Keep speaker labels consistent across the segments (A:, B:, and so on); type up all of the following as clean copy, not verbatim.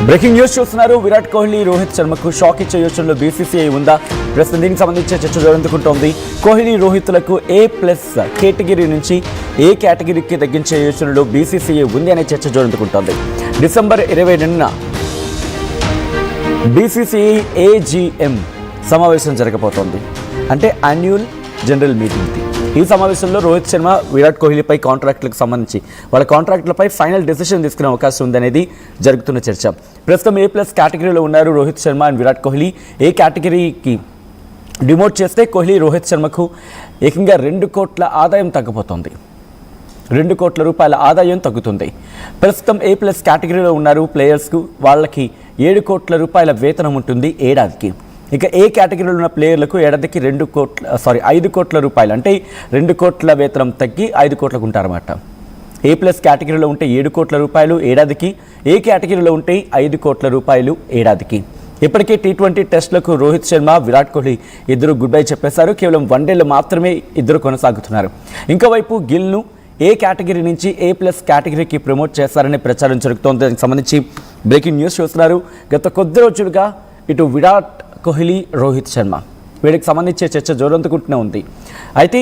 A: Breaking news చూస్తున్నారు. Virat Kohli, Rohit శర్మకు shock ఇచ్చే యోచనలో బీసీసీఐ ఉందా? ప్రస్తుతం దీనికి సంబంధించి చర్చ జరుగుతుంటోంది. కోహ్లీ, రోహిత్లకు A+ కేటగిరీ నుంచి ఏ కేటగిరీకి తగ్గించే యోచనలో బీసీసీఐ ఉంది అనే చర్చ జరుగుతుంటోంది. డిసెంబర్ 22న బీసీసీఐ AGM సమావేశం జరగబోతోంది. అంటే యాన్యువల్ జనరల్ మీటింగ్. ఈ సమావేశంలో రోహిత్ శర్మ, విరాట్ కోహ్లీపై కాంట్రాక్టులకు సంబంధించి వాళ్ళ కాంట్రాక్టులపై ఫైనల్ డెసిషన్ తీసుకునే అవకాశం ఉందనేది జరుగుతున్న చర్చ. ప్రస్తుతం A+ కేటగిరీలో ఉన్నారు రోహిత్ శర్మ అండ్ విరాట్ కోహ్లీ. ఏ కేటగిరీకి డిమోట్ చేస్తే కోహ్లీ, రోహిత్ శర్మకు ఏకంగా 2 కోట్ల ఆదాయం తగ్గబోతోంది. 2 కోట్ల రూపాయల ఆదాయం తగ్గుతుంది. ప్రస్తుతం A+ కేటగిరీలో ఉన్నారు ప్లేయర్స్కు, వాళ్ళకి 7 కోట్ల రూపాయల వేతనం ఉంటుంది ఏడాదికి. ఇక ఏ కేటగిరీలో ఉన్న ప్లేయర్లకు ఏడాదికి 5 కోట్ల రూపాయలు, అంటే 2 కోట్ల వేతనం తగ్గి 5 కోట్లకు ఉంటారన్నమాట. A+ కేటగిరీలో ఉంటే 7 కోట్ల రూపాయలు ఏడాదికి, ఏ కేటగిరీలో ఉంటే 5 కోట్ల రూపాయలు ఏడాదికి. ఇప్పటికే T20 టెస్టులకు రోహిత్ శర్మ, విరాట్ కోహ్లీ ఇద్దరు గుడ్ బై చెప్పేశారు. కేవలం వన్డేలు మాత్రమే ఇద్దరు కొనసాగుతున్నారు. ఇంకోవైపు గిల్ను ఏ కేటగిరీ నుంచి A+ కేటగిరీకి ప్రమోట్ చేస్తారనే ప్రచారం జరుగుతోంది. దానికి సంబంధించి బ్రేకింగ్ న్యూస్ చూస్తున్నారు. గత కొద్ది రోజులుగా ఇటు విరాట్ కోహ్లీ, రోహిత్ శర్మ వీడికి సంబంధించే చర్చ జోరందుకుంటూనే ఉంది. అయితే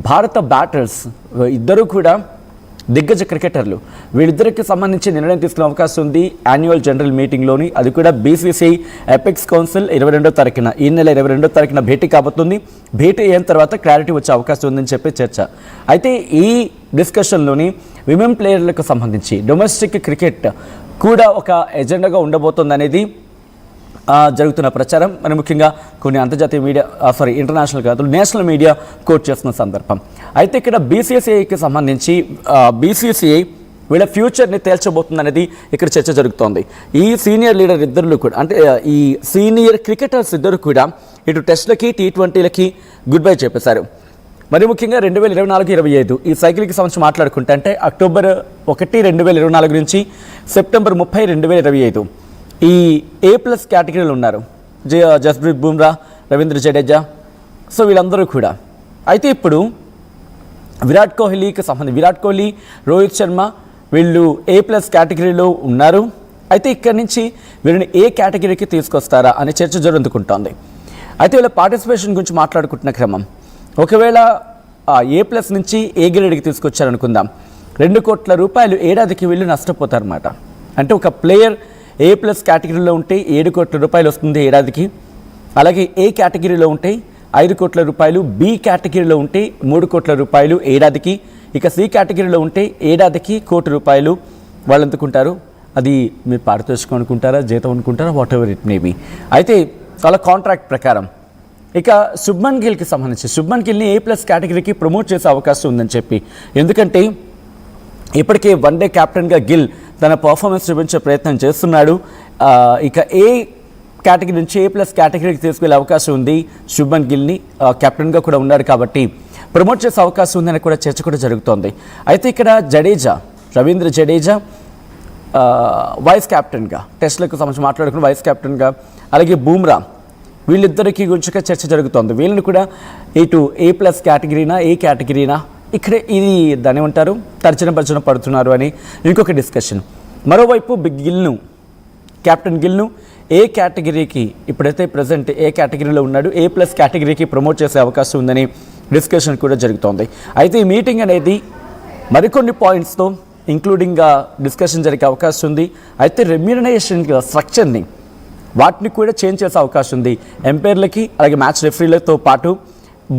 A: భారత బ్యాటర్స్ ఇద్దరు కూడా దిగ్గజ క్రికెటర్లు. వీళ్ళిద్దరికి సంబంధించి నిర్ణయం తీసుకునే అవకాశం ఉంది యాన్యువల్ జనరల్ మీటింగ్లోని. అది కూడా బీసీసీఐ ఎపెక్స్ కౌన్సిల్ 22వ తారీఖున, ఈ నెల 22వ తారీఖున భేటీ కాబోతుంది. భేటీ అయిన తర్వాత క్లారిటీ వచ్చే అవకాశం ఉందని చెప్పి చర్చ. అయితే ఈ డిస్కషన్లోని విమెన్ ప్లేయర్లకు సంబంధించి డొమెస్టిక్ క్రికెట్ కూడా ఒక ఎజెండాగా ఉండబోతుంది అనేది జరుగుతున్న ప్రచారం. మరి ముఖ్యంగా కొన్ని అంతర్జాతీయ మీడియా, ఇంటర్నేషనల్ కాదు, నేషనల్ మీడియా కోట్ చేస్తున్న సందర్భం. అయితే ఇక్కడ బీసీసీఐకి సంబంధించి బీసీసీఐ వీళ్ళ ఫ్యూచర్ని తేల్చబోతుంది అనేది ఇక్కడ చర్చ జరుగుతోంది. ఈ సీనియర్ లీడర్ ఇద్దరు కూడా, అంటే ఈ సీనియర్ క్రికెటర్స్ ఇద్దరు కూడా ఇటు టెస్ట్లకి, T20లకి గుడ్ బై చెప్పేశారు. మరి ముఖ్యంగా 2024-25 ఈ సైకిల్కి సంబంధించి మాట్లాడుకుంటే, అంటే అక్టోబర్ 1, 2024 నుంచి సెప్టెంబర్ 30, 2025 ఈ A+ కేటగిరీలో ఉన్నారు. జస్ప్రీత్ బుమ్రా, రవీంద్ర జడేజా, సో వీళ్ళందరూ కూడా. అయితే ఇప్పుడు విరాట్ కోహ్లీ, రోహిత్ శర్మ వీళ్ళు A+ కేటగిరీలో ఉన్నారు. అయితే ఇక్కడి నుంచి వీళ్ళని ఏ కేటగిరీకి తీసుకొస్తారా అనే చర్చ జరుగుతుంటోంది. అయితే వీళ్ళ పార్టిసిపేషన్ గురించి మాట్లాడుకుంటున్న క్రమం, ఒకవేళ A+ నుంచి ఏ గ్రేడ్కి తీసుకొచ్చారనుకుందాం, 2 కోట్ల రూపాయలు ఏడాదికి వీళ్ళు నష్టపోతారన్నమాట. అంటే ఒక ప్లేయర్ A+ కేటగిరీలో ఉంటే 7 కోట్ల రూపాయలు వస్తుంది ఏడాదికి. అలాగే ఏ కేటగిరీలో ఉంటే 5 కోట్ల రూపాయలు, B కేటగిరీలో ఉంటే 3 కోట్ల రూపాయలు ఏడాదికి. ఇక C కేటగిరీలో ఉంటే ఏడాదికి 1 కోటి రూపాయలు వాళ్ళు అందుకుంటారు. అది మీరు పారితోషికం అనుకుంటారా, జీతం అనుకుంటారా, whatever it may be. అయితే వాళ్ళ కాంట్రాక్ట్ ప్రకారం. ఇక శుభ్మన్ గిల్ని A+ కేటగిరీకి ప్రమోట్ చేసే అవకాశం ఉందని చెప్పి, ఎందుకంటే ఇప్పటికే వన్డే కెప్టెన్గా గిల్ తన పర్ఫార్మెన్స్ చూపించే ప్రయత్నం చేస్తున్నాడు. ఇక ఏ కేటగిరీ నుంచి A+ కేటగిరీకి తీసుకెళ్లే అవకాశం ఉంది. శుభ్మన్ గిల్ని కెప్టెన్గా కూడా ఉన్నాడు కాబట్టి ప్రమోట్ చేసే అవకాశం ఉందని కూడా చర్చ కూడా జరుగుతోంది. అయితే ఇక్కడ రవీంద్ర జడేజా వైస్ కెప్టెన్గా, టెస్ట్లకు సంబంధించి మాట్లాడుకున్న వైస్ కెప్టెన్గా, అలాగే బూమ్రా వీళ్ళిద్దరికి గురించి చర్చ జరుగుతోంది. వీళ్ళని కూడా ఇటు A+ కేటగిరీనా, ఏ కేటగిరీనా, ఇక్కడే ఇది దాన్ని ఏమంటారు, తర్జన పడుతున్నారు అని ఇంకొక డిస్కషన్. మరోవైపు కెప్టెన్ గిల్ను ఏ కేటగిరీకి, ఇప్పుడైతే ప్రజెంట్ ఏ కేటగిరీలో ఉన్నాడు, A+ కేటగిరీకి ప్రమోట్ చేసే అవకాశం ఉందని డిస్కషన్ కూడా జరుగుతోంది. అయితే ఈ మీటింగ్ అనేది మరికొన్ని పాయింట్స్తో ఇంక్లూడింగ్ డిస్కషన్ జరిగే అవకాశం ఉంది. అయితే రెమ్యూనరేషన్ స్ట్రక్చర్ని వాటిని కూడా చేంజ్ చేసే అవకాశం ఉంది. ఎంపైర్లకి, అలాగే మ్యాచ్ రెఫరీలతో పాటు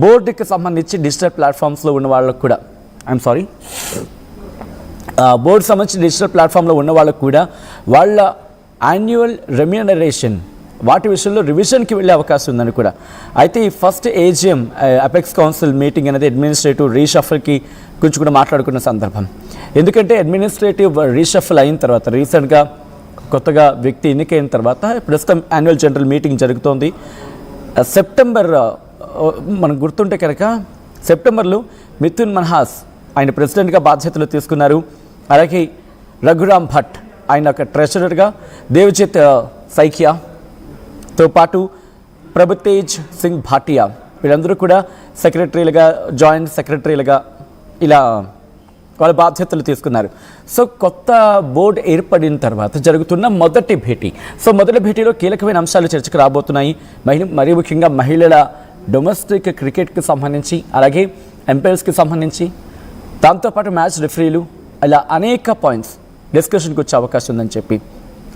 A: బోర్డుకి సంబంధించి డిజిటల్ ప్లాట్ఫామ్స్లో ఉన్న వాళ్ళకు కూడా, బోర్డు సంబంధించి డిజిటల్ ప్లాట్ఫామ్లో ఉన్న వాళ్ళకు కూడా వాళ్ళ యాన్యువల్ రెమ్యూనరేషన్ వాటి విషయంలో రివిజన్కి వెళ్ళే అవకాశం ఉందని కూడా. అయితే ఈ first AGM apex council meeting అనేది అడ్మినిస్ట్రేటివ్ రీషఫల్కి గురించి కూడా మాట్లాడుకున్న సందర్భం. ఎందుకంటే అడ్మినిస్ట్రేటివ్ రీషఫల్ అయిన తర్వాత, రీసెంట్గా కొత్తగా వ్యక్తి ఎన్నికైన తర్వాత ప్రస్తుతం యాన్యువల్ జనరల్ మీటింగ్ జరుగుతోంది. సెప్టెంబర్, మనకు గుర్తుంటే కనుక సెప్టెంబర్లో మిథున్ మన్హాస్ ఆయన ప్రెసిడెంట్గా బాధ్యతలు తీసుకున్నారు. అలాగే రఘురామ్ భట్ ఆయన ఒక ట్రెజరర్గా, దేవ్జిత్ సైకియాతో పాటు ప్రభుతేజ్ సింగ్ భాటియా వీళ్ళందరూ కూడా సెక్రటరీలుగా, జాయింట్ సెక్రటరీలుగా ఇలా వాళ్ళ బాధ్యతలు తీసుకున్నారు. సో కొత్త బోర్డు ఏర్పడిన తర్వాత జరుగుతున్న మొదటి భేటీ. సో మొదటి భేటీలో కీలకమైన అంశాలు చర్చకు రాబోతున్నాయి. మరీ ముఖ్యంగా మహిళల డొమెస్టిక్ క్రికెట్కి సంబంధించి, అలాగే ఎంపైర్స్కి సంబంధించి, దాంతోపాటు మ్యాచ్ రిఫరీలు, ఇలా అనేక పాయింట్స్ డిస్కషన్కి వచ్చే అవకాశం ఉందని చెప్పి.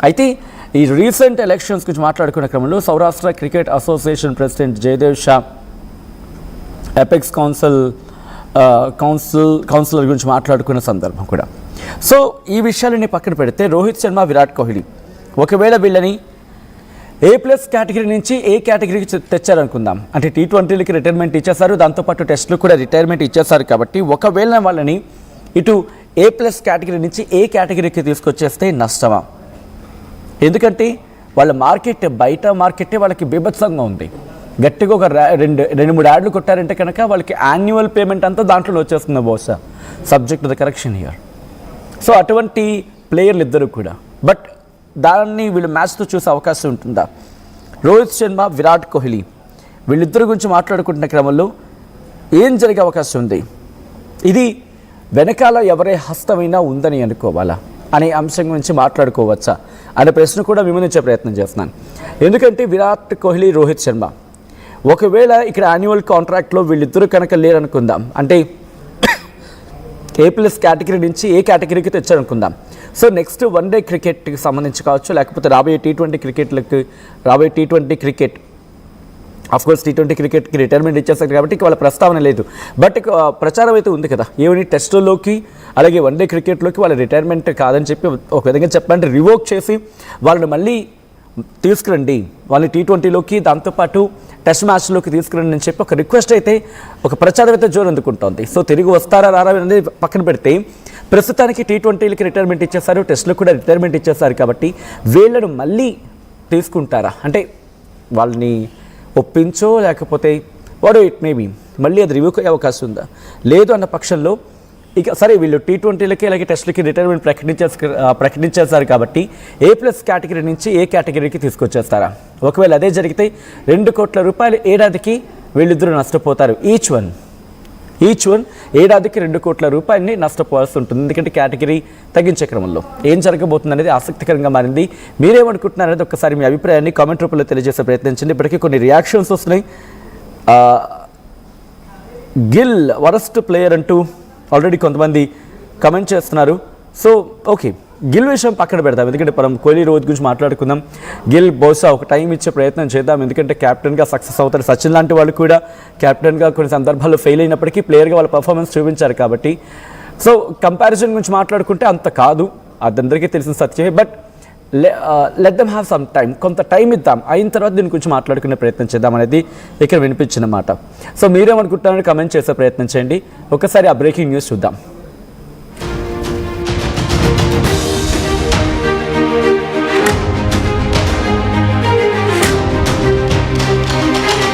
A: అయితే ఈ రీసెంట్ ఎలక్షన్స్ గురించి మాట్లాడుకునే క్రమంలో Saurashtra cricket association president Jaydev Shah, apex councillor గురించి మాట్లాడుకున్న సందర్భం కూడా. సో ఈ విషయాలని పక్కన పెడితే రోహిత్ శర్మ, విరాట్ కోహ్లీ ఒకవేళ వీళ్ళని A+ కేటగిరీ నుంచి ఏ కేటగిరీకి తెచ్చారనుకుందాం. అంటే T20లకి రిటైర్మెంట్ ఇచ్చేసారు, దాంతోపాటు టెస్టులు కూడా రిటైర్మెంట్ ఇచ్చేసారు. కాబట్టి ఒకవేళ వాళ్ళని ఇటు A+ కేటగిరీ నుంచి ఏ కేటగిరీకి తీసుకొచ్చేస్తే నష్టమా? ఎందుకంటే వాళ్ళ మార్కెట్, బయట మార్కెట్టే వాళ్ళకి బీభత్సంగా ఉంది. గట్టిగా ఒక 2-3 యాడ్లు కొట్టారంటే కనుక వాళ్ళకి యాన్యువల్ పేమెంట్ అంతా దాంట్లో వచ్చేస్తుంది బహుశా, subject the correction here. So అటువంటి ప్లేయర్లు ఇద్దరు కూడా. బట్ దాన్ని వీళ్ళు మ్యాచ్తో చూసే అవకాశం ఉంటుందా? రోహిత్ శర్మ, విరాట్ కోహ్లీ వీళ్ళిద్దరి గురించి మాట్లాడుకుంటున్న క్రమంలో ఏం జరిగే అవకాశం ఉంది? ఇది వెనకాల ఎవరే హస్తమైనా ఉందని అనుకోవాలా అనే అంశం గురించి మాట్లాడుకోవచ్చా అనే ప్రశ్న కూడా విమర్శించే ప్రయత్నం చేస్తున్నాను. ఎందుకంటే విరాట్ కోహ్లీ, రోహిత్ శర్మ ఒకవేళ ఇక్కడ యాన్యువల్ కాంట్రాక్ట్లో వీళ్ళిద్దరూ కనుక లేరనుకుందాం, అంటే A+ కేటగిరీ నుంచి ఏ కేటగిరీకి తెచ్చారనుకుందాం. సో నెక్స్ట్ వన్డే క్రికెట్కి సంబంధించి కావచ్చు, లేకపోతే రాబోయే T20 క్రికెట్ ఆఫ్కోర్స్ T20 క్రికెట్కి రిటైర్మెంట్ ఇచ్చేస్తారు కాబట్టి వాళ్ళ ప్రస్తావన లేదు. బట్ ప్రచారం అయితే ఉంది కదా, ఏమని టెస్టుల్లోకి అలాగే వన్డే క్రికెట్లోకి వాళ్ళ రిటైర్మెంట్ కాదని చెప్పి ఒక విధంగా చెప్పాలంటే రివోక్ చేసి వాళ్ళని మళ్ళీ తీసుకురండి, వాళ్ళని T20లోకి దాంతోపాటు టెస్ట్ మ్యాచ్లోకి తీసుకురండి అని చెప్పి ఒక రిక్వెస్ట్ అయితే, ఒక ప్రచారం అయితే జోరు అందుకుంటోంది. సో తిరిగి వస్తారా రారా అనేది పక్కన పెడితే ప్రస్తుతానికి T20లకి రిటైర్మెంట్ ఇచ్చేస్తారు, టెస్ట్లో కూడా రిటైర్మెంట్ ఇచ్చేస్తారు. కాబట్టి వీళ్ళను మళ్ళీ తీసుకుంటారా అంటే వాళ్ళని ఒప్పించో లేకపోతే వాడు ఇట్ మేబీ మళ్ళీ అది రివ్యూకి అయ్యే అవకాశం ఉందా? లేదు అన్న పక్షంలో ఇక సరే వీళ్ళు T20లకి అలాగే టెస్ట్లకి రిటైర్మెంట్ ప్రకటించేస్తారు కాబట్టి A+ కేటగిరీ నుంచి ఏ కేటగిరీకి తీసుకొచ్చేస్తారా? ఒకవేళ అదే జరిగితే 2 కోట్ల రూపాయలు ఏడాదికి వీళ్ళిద్దరూ నష్టపోతారు. ఈచ్ వన్ ఏడాదికి 2 కోట్ల రూపాయలని నష్టపోవాల్సి ఉంటుంది. ఎందుకంటే కేటగిరీ తగ్గించే క్రమంలో ఏం జరగబోతుంది అనేది ఆసక్తికరంగా మారింది. మీరేమనుకుంటున్నారు అనేది ఒకసారి మీ అభిప్రాయాన్ని కామెంట్ రూపంలో తెలియజేసే ప్రయత్నించండి. ఇప్పటికీ కొన్ని రియాక్షన్స్ వస్తున్నాయి. గిల్ వరస్ట్ ప్లేయర్ అంటూ ఆల్రెడీ కొంతమంది కమెంట్ చేస్తున్నారు. సో ఓకే, గిల్ విషయం పక్కన పెడదాం, ఎందుకంటే మనం కోహ్లీ, రోహిత్ గురించి మాట్లాడుకుందాం. గిల్ బహుశా ఒక టైం ఇచ్చే ప్రయత్నం చేద్దాం, ఎందుకంటే క్యాప్టెన్గా సక్సెస్ అవుతారు. సచిన్ లాంటి వాళ్ళు కూడా క్యాప్టెన్గా కొన్ని సందర్భాల్లో ఫెయిల్ అయినప్పటికీ ప్లేయర్గా వాళ్ళ పర్ఫార్మెన్స్ చూపించారు. కాబట్టి సో కంపారిజన్ గురించి మాట్లాడుకుంటే అంత కాదు, అదందరికీ తెలిసిన సత్యమే. But let them have some time, కొంత టైం ఇద్దాం, అయిన తర్వాత దీని గురించి మాట్లాడుకునే ప్రయత్నం చేద్దాం అనేది ఇక్కడ వినిపించిన మాట. సో మీరేమనుకుంటున్నారని కమెంట్ చేసే ప్రయత్నం చేయండి. ఒకసారి ఆ బ్రేకింగ్ న్యూస్ చూద్దాం.